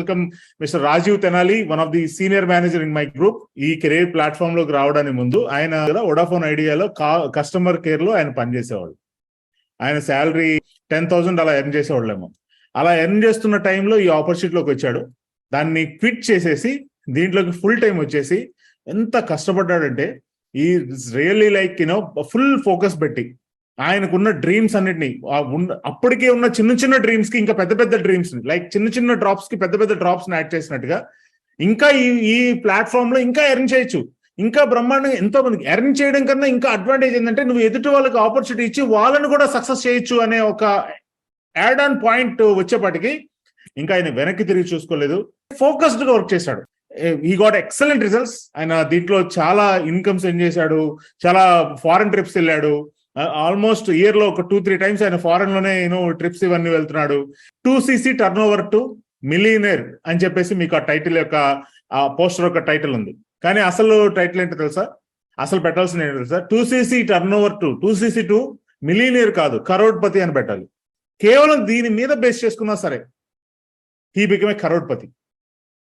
Welcome mister Rajiv Tenali, one of the senior manager in my group. ఈ career platform లోకి రావడానికి ముందు ఆయన వోడాఫోన్ ఐడియాలో కస్టమర్ కేర్ లో ఆయన పనిచేసేవాడు. ఆయన శాలరీ 10,000 అలా ఎర్న్ చేసేవాళ్ళేమో. అలా ఎర్న్ చేస్తున్న టైంలో ఈ ఆపర్చునిటీలోకి వచ్చాడు. దాన్ని క్విట్ చేసేసి దీంట్లోకి ఫుల్ టైం వచ్చేసి ఎంత కష్టపడ్డాడంటే ఈ రియల్లీ లైక్ ఫుల్ ఫోకస్ పెట్టి ఆయనకున్న డ్రీమ్స్ అన్నిటిని, అప్పటికే ఉన్న చిన్న చిన్న డ్రీమ్స్ కి ఇంకా పెద్ద పెద్ద డ్రీమ్స్ ని, లైక్ చిన్న చిన్న డ్రాప్స్ కి పెద్ద పెద్ద డ్రాప్స్ ని యాడ్ చేసినట్టుగా ఇంకా ఈ ప్లాట్ఫామ్ లో ఇంకా ఎర్న్ చేయొచ్చు. ఇంకా బ్రహ్మాండంగా ఎంతో మందికి ఎర్న్ చేయడం కన్నా ఇంకా అడ్వాంటేజ్ ఏంటంటే నువ్వు ఎదుటి వాళ్ళకి ఆపర్చునిటీ ఇచ్చి వాళ్ళని కూడా సక్సెస్ చేయొచ్చు అనే ఒక యాడ్ ఆన్ పాయింట్ వచ్చేపాటికి ఇంకా ఆయన వెనక్కి తిరిగి చూసుకోలేదు. ఫోకస్డ్ గా వర్క్ చేశాడు. He got excellent results. ఆయన దీంట్లో చాలా ఇన్కమ్స్ ఎర్న్ చేశాడు, చాలా ఫారెన్ ట్రిప్స్ వెళ్ళాడు. ఆల్మోస్ట్ ఇయర్ లో ఒక 2-3 టైమ్స్ ఆయన ఫారెన్ లోనే ట్రిప్స్ ఇవన్నీ వెళ్తున్నాడు. 2cc టర్నోవర్ టు మిలియనర్ అని చెప్పేసి మీకు ఆ టైటిల్ యొక్క ఆ పోస్టర్ యొక్క టైటిల్ ఉంది. కానీ అసలు టైటిల్ ఏంటో తెలుసా? అసలు పెట్టాల్సిన ఏంటో తెలుసా? 2cc turnover to 2cc to millionaire కాదు, కరోడ్పతి అని పెట్టాలి. కేవలం దీని మీద బేస్ చేసుకున్నా సరే హీ బికమ్ ఏ కరోడ్పతి.